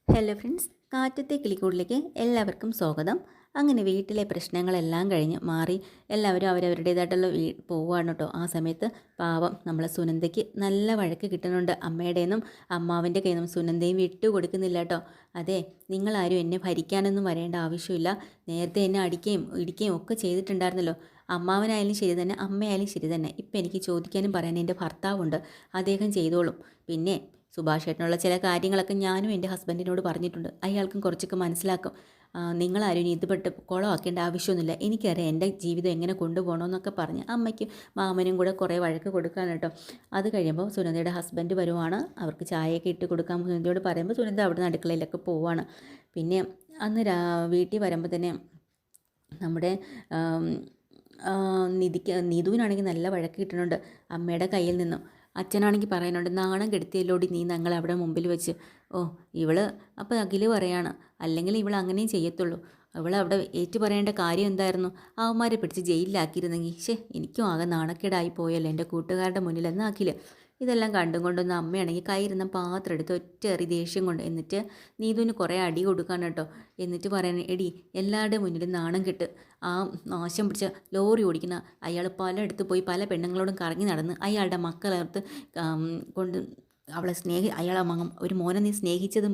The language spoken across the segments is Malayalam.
ഹലോ ഫ്രണ്ട്സ്, കാറ്റത്തെ കിളിക്കൂടിലേക്ക് എല്ലാവർക്കും സ്വാഗതം. അങ്ങനെ വീട്ടിലെ പ്രശ്നങ്ങളെല്ലാം കഴിഞ്ഞ് മാറി എല്ലാവരും അവരവരുടേതായിട്ടുള്ള പോവുകയാണ് കേട്ടോ. ആ സമയത്ത് പാവം നമ്മളെ സുനന്ദയ്ക്ക് നല്ല വഴക്ക് കിട്ടുന്നുണ്ട് അമ്മയുടെ നിന്നും അമ്മാവിൻ്റെ കയ്യിൽ നിന്നും. സുനന്ദയും വിട്ടു കൊടുക്കുന്നില്ല കേട്ടോ. അതെ, നിങ്ങളാരും എന്നെ ഭരിക്കാനൊന്നും വരേണ്ട ആവശ്യമില്ല. നേരത്തെ എന്നെ അടിക്കുകയും ഇടിക്കുകയും ഒക്കെ ചെയ്തിട്ടുണ്ടായിരുന്നല്ലോ. അമ്മാവനായാലും ശരി തന്നെ, അമ്മയായാലും ശരി തന്നെ. ഇപ്പം എനിക്ക് ചോദിക്കാനും പറയാനും എൻ്റെ ഭർത്താവുണ്ട്, അദ്ദേഹം ചെയ്തോളും. പിന്നെ സുഭാഷ് ഏട്ടനുള്ള ചില കാര്യങ്ങളൊക്കെ ഞാനും എൻ്റെ ഹസ്ബൻഡിനോട് പറഞ്ഞിട്ടുണ്ട്. അയാൾക്കും കുറച്ചൊക്കെ മനസ്സിലാക്കും. നിങ്ങളാരും ഇനി ഇതുപെട്ട് കുളമാക്കേണ്ട ആവശ്യമൊന്നുമില്ല, എനിക്കറിയാം എൻ്റെ ജീവിതം എങ്ങനെ കൊണ്ടുപോകണമെന്നൊക്കെ പറഞ്ഞ് അമ്മയ്ക്കും മാമനും കൂടെ കുറേ വഴക്ക് കൊടുക്കാൻ കേട്ടോ. അത് കഴിയുമ്പോൾ സുനന്ദയുടെ ഹസ്ബൻഡ് വരുവാണ്. അവർക്ക് ചായയൊക്കെ ഇട്ട് കൊടുക്കാൻ സുനന്ദയോട് പറയുമ്പോൾ സുനന്ദ അവിടുന്ന് അടുക്കളയിലൊക്കെ പോവാണ്. പിന്നെ അന്ന് വീട്ടിൽ വരുമ്പോൾ തന്നെ നമ്മുടെ നീതുവിനാണെങ്കിൽ നല്ല വഴക്ക് കിട്ടുന്നുണ്ട് അമ്മയുടെ കയ്യിൽ നിന്നും. അച്ഛനാണെങ്കിൽ പറയുന്നുണ്ട്, നാണം കെടുത്തിയല്ലോടി നീ ഞങ്ങളെ അവിടെ മുമ്പിൽ വെച്ച്. ഓ, ഇവള് അപ്പോൾ അഖില് പറയാണ്, അല്ലെങ്കിൽ ഇവൾ അങ്ങനെയും ചെയ്യത്തുള്ളൂ. അവിടെ ഏറ്റു പറയേണ്ട കാര്യം എന്തായിരുന്നു? അവന്മാരെ പിടിച്ച് ജയിലിലാക്കിയിരുന്നെങ്കിൽ. എനിക്കും ആകെ നാണക്കേടായി പോയല്ലോ എൻ്റെ കൂട്ടുകാരുടെ മുന്നിൽ എന്ന് അഖില്. ഇതെല്ലാം കണ്ടും കൊണ്ടൊന്ന് അമ്മയാണെങ്കിൽ കയ്യിരുന്ന പാത്രം എടുത്ത് ഒറ്റ ദേഷ്യം കൊണ്ട് എന്നിട്ട് നീതുവിന് കുറേ അടി കൊടുക്കാൻ കേട്ടോ. എന്നിട്ട് പറയാൻ, എടി എല്ലാവരുടെ മുന്നിലും നാണം കെട്ട്. ആ നാശം പിടിച്ച ലോറി ഓടിക്കുന്ന അയാൾ പലയിടത്ത് പോയി പല പെണ്ണുങ്ങളോടും കറങ്ങി നടന്ന് അയാളുടെ മക്കളെടുത്ത് കൊണ്ട് അവളെ അയാളെ ഒരു മോനെ നീ സ്നേഹിച്ചതും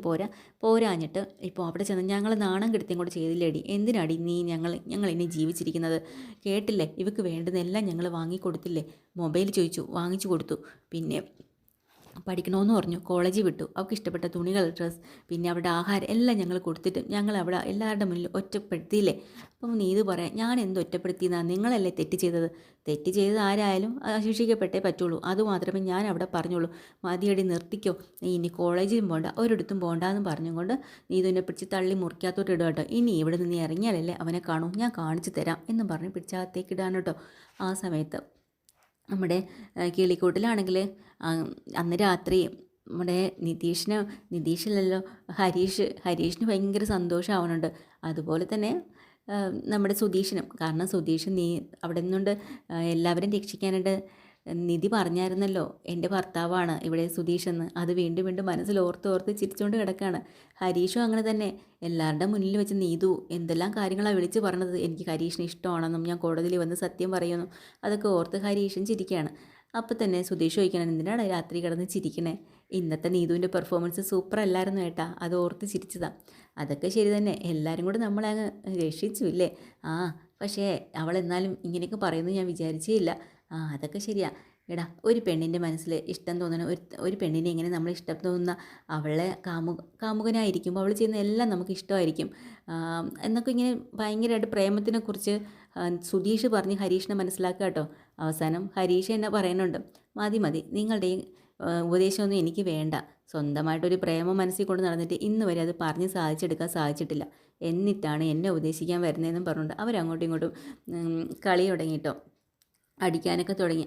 പോരാഞ്ഞിട്ട് ഇപ്പോൾ അവിടെ ചെന്ന് ഞങ്ങൾ നാണം കെടുത്തിയും കൂടെ ചെയ്തില്ലേടി. എന്തിനാടി നീ ഞങ്ങൾ ഇനി ജീവിച്ചിരിക്കുന്നത്? കേട്ടില്ലേ, ഇവക്ക് വേണ്ടുന്നതെല്ലാം ഞങ്ങൾ വാങ്ങിക്കൊടുത്തില്ലേ? മൊബൈൽ ചോദിച്ചു, വാങ്ങിച്ചു കൊടുത്തു. പിന്നെ പഠിക്കണമെന്ന് പറഞ്ഞു, കോളേജിൽ വിട്ടു. അവൾക്ക് ഇഷ്ടപ്പെട്ട തുണികൾ, ഡ്രസ്സ്, പിന്നെ അവരുടെ ആഹാരം എല്ലാം ഞങ്ങൾ കൊടുത്തിട്ട് ഞങ്ങൾ അവിടെ എല്ലാവരുടെ മുന്നിൽ ഒറ്റപ്പെടുത്തിയില്ലേ? അപ്പം നീ ഇത് പറയാം, ഞാൻ എന്ത് ഒറ്റപ്പെടുത്തിയെന്നാണ്? നിങ്ങളല്ലേ തെറ്റ് ചെയ്തത്. തെറ്റ് ചെയ്തത് ആരായാലും ശിക്ഷിക്കപ്പെട്ടേ പറ്റുള്ളൂ. അതുമാത്രമേ ഞാൻ അവിടെ പറഞ്ഞുള്ളൂ. മതിയടി, നിർത്തിക്കോ. നീ ഇനി കോളേജിലും പോകണ്ട, ഒരിടത്തും പോകണ്ടെന്ന് പറഞ്ഞുകൊണ്ട് നീതുവിനെ പിടിച്ച് തള്ളി മുറിക്കാത്തോട്ട് ഇടുക കേട്ടോ. ഇനി ഇവിടെ നിന്ന് ഇറങ്ങിയാലല്ലേ അവനെ കാണൂ, ഞാൻ കാണിച്ചു തരാം എന്നും പറഞ്ഞ് പിടിച്ചകത്തേക്ക് ഇടാൻ കേട്ടോ. ആ സമയത്ത് നമ്മുടെ കിളിക്കൂട്ടിലാണെങ്കിൽ അന്ന് രാത്രി നമ്മുടെ നിതീഷിലല്ലോ ഹരീഷിന് ഭയങ്കര സന്തോഷമാവുന്നുണ്ട്. അതുപോലെ തന്നെ നമ്മുടെ സുധീഷിനും. കാരണം സുധീഷ് അവിടെ നിന്നുകൊണ്ട് എല്ലാവരും രക്ഷിക്കാനായിട്ട് നിധി പറഞ്ഞായിരുന്നല്ലോ എൻ്റെ ഭർത്താവാണ് ഇവിടെ സുധീഷെന്ന്. അത് വീണ്ടും വീണ്ടും മനസ്സിൽ ഓർത്ത് ചിരിച്ചുകൊണ്ട് കിടക്കുകയാണ്. ഹരീഷും അങ്ങനെ തന്നെ എല്ലാവരുടെ മുന്നിൽ വെച്ച് നീതു എന്തെല്ലാം കാര്യങ്ങളാണ് വിളിച്ച് പറഞ്ഞത്. എനിക്ക് ഹരീഷിന് ഇഷ്ടമാണെന്നും ഞാൻ കോടതിയിൽ വന്ന് സത്യം പറയുന്നു, അതൊക്കെ ഓർത്ത് ഹരീഷും ചിരിക്കുകയാണ്. അപ്പോൾ തന്നെ സുധീഷ് ചോദിക്കണം, എന്തിനാണ് രാത്രി കിടന്ന് ചിരിക്കണേ? ഇന്നത്തെ നീതുവിൻ്റെ പെർഫോമൻസ് സൂപ്പർ അല്ലായിരുന്നു ഏട്ടാ, അത് ഓർത്ത് ചിരിച്ചതാണ്. അതൊക്കെ ശരി തന്നെ, എല്ലാവരും കൂടെ നമ്മളെ അങ്ങ് രക്ഷിച്ചു ഇല്ലേ? പക്ഷേ അവൾ എന്നാലും ഇങ്ങനെയൊക്കെ പറയുന്നത് ഞാൻ വിചാരിച്ചേ ഇല്ല. അതൊക്കെ ശരിയാ. എടാ, ഒരു പെണ്ണിൻ്റെ മനസ്സിൽ ഇഷ്ടം തോന്നുന്ന ഒരു പെണ്ണിനെ എങ്ങനെ നമ്മൾ ഇഷ്ടം തോന്നുന്ന? അവളെ കാമുകനായിരിക്കുമ്പോൾ അവൾ ചെയ്യുന്ന എല്ലാം നമുക്ക് ഇഷ്ടമായിരിക്കും എന്നൊക്കെ ഇങ്ങനെ ഭയങ്കരമായിട്ട് പ്രേമത്തിനെക്കുറിച്ച് സുധീഷ് പറഞ്ഞ് ഹരീഷിനെ മനസ്സിലാക്കുക കേട്ടോ. അവസാനം ഹരീഷ് എന്നെ പറയുന്നുണ്ട്, മതി നിങ്ങളുടെ ഈ ഉപദേശമൊന്നും എനിക്ക് വേണ്ട. സ്വന്തമായിട്ടൊരു പ്രേമം മനസ്സിൽ കൊണ്ട് നടന്നിട്ട് ഇന്ന് വരെ അത് പറഞ്ഞ് സാധിച്ചെടുക്കാൻ സാധിച്ചിട്ടില്ല, എന്നിട്ടാണ് എന്നെ ഉപദേശിക്കാൻ വരുന്നതെന്നും പറഞ്ഞുകൊണ്ട് അവരങ്ങോട്ടും ഇങ്ങോട്ടും കളി തുടങ്ങിയിട്ടോ. അടിക്കാനൊക്കെ തുടങ്ങി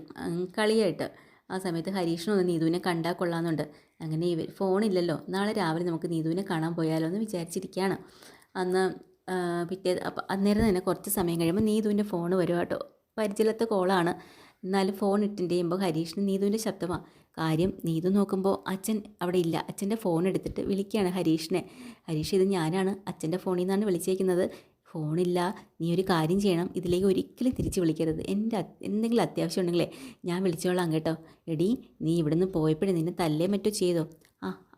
കളിയായിട്ട്. ആ സമയത്ത് ഹരീഷിനൊന്ന് നീതുവിനെ കണ്ടാൽ കൊള്ളാമെന്നുണ്ട്. അങ്ങനെ ഫോണില്ലല്ലോ, നാളെ രാവിലെ നമുക്ക് നീതുവിനെ കാണാൻ പോയാലോ എന്ന് വിചാരിച്ചിരിക്കുകയാണ്. അന്ന് അന്നേരം തന്നെ കുറച്ച് സമയം കഴിയുമ്പോൾ നീതുവിൻ്റെ ഫോൺ വരും കേട്ടോ. പരിചയത്തെ കോളാണ്, എന്നാലും ഫോൺ ഇട്ടിട്ട് ചെയ്യുമ്പോൾ ഹരീഷിന് നീതുവിൻ്റെ ശബ്ദമാണ്. കാര്യം നീതു നോക്കുമ്പോൾ അച്ഛൻ അവിടെ ഇല്ല. അച്ഛൻ്റെ ഫോൺ എടുത്തിട്ട് വിളിക്കുകയാണ് ഹരീഷിനെ. ഹരീഷ്, ഇത് ഞാനാണ്, അച്ഛൻ്റെ ഫോണിൽ നിന്നാണ് വിളിച്ചേക്കുന്നത്. ഫോണില്ല, നീ ഒരു കാര്യം ചെയ്യണം, ഇതിലേക്ക് ഒരിക്കലും തിരിച്ച് വിളിക്കരുത്. എന്തെങ്കിലും അത്യാവശ്യം ഉണ്ടെങ്കിലേ ഞാൻ വിളിച്ചോളാം കേട്ടോ. എടി, നീ ഇവിടുന്ന് പോയപ്പോഴേ നിന്നെ തല്ലേ മറ്റോ ചെയ്തോ?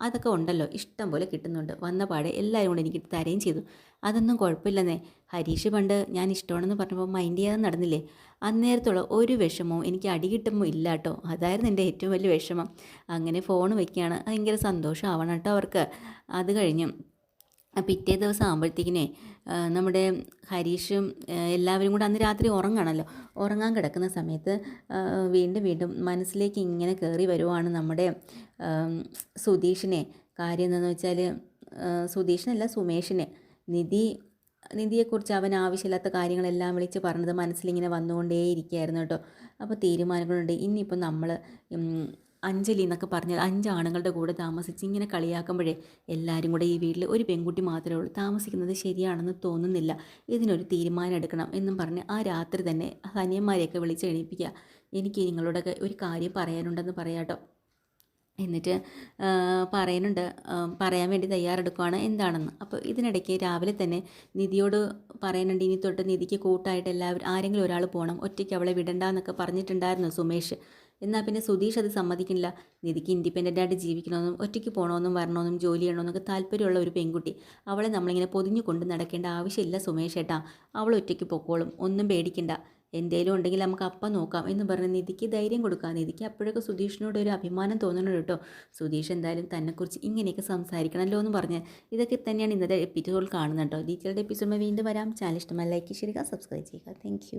അതൊക്കെ ഉണ്ടല്ലോ, ഇഷ്ടം പോലെ കിട്ടുന്നുണ്ട്. വന്ന പാടെ എല്ലാവരും കൂടെ എനിക്ക് തരുകയും ചെയ്തു. അതൊന്നും കുഴപ്പമില്ലെന്നേ. ഹരീഷ് പണ്ട് ഞാൻ ഇഷ്ടമാണെന്ന് പറഞ്ഞപ്പോൾ മൈൻഡ് ചെയ്യാതെ നടന്നില്ലേ? അന്നേരത്തുള്ള ഒരു വിഷമവും എനിക്ക് അടി കിട്ടുമ്പോൾ ഇല്ല കേട്ടോ. അതായിരുന്നു എൻ്റെ ഏറ്റവും വലിയ വിഷമം. അങ്ങനെ ഫോൺ വയ്ക്കുകയാണ്. ഭയങ്കര സന്തോഷമാവണം കേട്ടോ അവർക്ക്. അത് കഴിഞ്ഞു പിറ്റേ ദിവസം ആകുമ്പോഴത്തേക്കിനെ നമ്മുടെ ഹരീഷും എല്ലാവരും കൂടെ അന്ന് രാത്രി ഉറങ്ങണമല്ലോ. ഉറങ്ങാൻ കിടക്കുന്ന സമയത്ത് വീണ്ടും മനസ്സിലേക്ക് ഇങ്ങനെ കയറി വരുവാണ് നമ്മുടെ സുധീഷിനെ. കാര്യം എന്താണെന്ന് വെച്ചാൽ സുധീഷിനല്ല, സുമേഷിനെ. നിധിയെക്കുറിച്ച് അവൻ ആവശ്യമില്ലാത്ത കാര്യങ്ങളെല്ലാം വിളിച്ച് പറഞ്ഞത് മനസ്സിലിങ്ങനെ വന്നുകൊണ്ടേയിരിക്കുകയായിരുന്നു കേട്ടോ. അപ്പോൾ തീരുമാനങ്ങളുണ്ട്. ഇനിയിപ്പോൾ നമ്മൾ അഞ്ജലി എന്നൊക്കെ പറഞ്ഞാൽ 5 ആണുങ്ങളുടെ കൂടെ താമസിച്ച് ഇങ്ങനെ കളിയാക്കുമ്പോഴേ എല്ലാവരും കൂടെ ഈ വീട്ടിൽ ഒരു പെൺകുട്ടി മാത്രമേ ഉള്ളൂ, താമസിക്കുന്നത് ശരിയാണെന്ന് തോന്നുന്നില്ല, ഇതിനൊരു തീരുമാനം എടുക്കണം എന്നും പറഞ്ഞ് ആ രാത്രി തന്നെ അനിയന്മാരെയൊക്കെ വിളിച്ച് എണീപ്പിക്കുക. എനിക്ക് നിങ്ങളോടൊക്കെ ഒരു കാര്യം പറയാനുണ്ടെന്ന് പറയാട്ടോ. എന്നിട്ട് പറയുന്നുണ്ട്, പറയാൻ വേണ്ടി തയ്യാറെടുക്കുകയാണ് എന്താണെന്ന്. അപ്പോൾ ഇതിനിടയ്ക്ക് രാവിലെ തന്നെ നിധിയോട് പറയുന്നുണ്ട്, ഇനി തൊട്ട് നിധിക്ക് കൂട്ടായിട്ട് ആരെങ്കിലും ഒരാൾ പോകണം, ഒറ്റയ്ക്ക് അവളെ വിടണ്ട എന്നൊക്കെ പറഞ്ഞിട്ടുണ്ടായിരുന്നു സുമേഷ്. എന്നാൽ പിന്നെ സുധീഷ് അത് സമ്മതിക്കില്ല. നിധിക്ക് ഇൻഡിപെൻഡൻ്റ് ആയിട്ട് ജീവിക്കണമെന്നും ഒറ്റയ്ക്ക് പോകണമെന്നും വരണമെന്നും ജോലി ചെയ്യണമെന്നൊക്കെ താല്പര്യമുള്ള ഒരു പെൺകുട്ടി. അവളെ നമ്മളിങ്ങനെ പൊതിഞ്ഞു കൊണ്ട് നടക്കേണ്ട ആവശ്യമില്ല സുമേഷ് ഏട്ടാ. അവൾ ഒറ്റയ്ക്ക് പൊക്കോളും, ഒന്നും പേടിക്കണ്ട. എന്തേലും ഉണ്ടെങ്കിൽ നമുക്ക് അപ്പം നോക്കാം എന്ന് പറഞ്ഞ് നിധിക്ക് ധൈര്യം കൊടുക്കുക. നിധിക്ക് അപ്പോഴൊക്കെ സുധീഷിനോട് ഒരു അഭിമാനം തോന്നുന്നുണ്ട് കേട്ടോ. സുധീഷ് എന്തായാലും തന്നെക്കുറിച്ച് ഇങ്ങനെയൊക്കെ സംസാരിക്കണമല്ലോ എന്ന് പറഞ്ഞ് ഇതൊക്കെ തന്നെയാണ് ഇന്നത്തെ എപ്പിസോഡിൽ കാണുന്നത് കേട്ടോ. ഡീറ്റെയിൽഡ് എപ്പിസോഡ് വീണ്ടും വരാം. ചാനൽ ഇഷ്ടമായി ലൈക്ക് ചെയ്യുക, സബ്സ്ക്രൈബ് ചെയ്യുക. താങ്ക്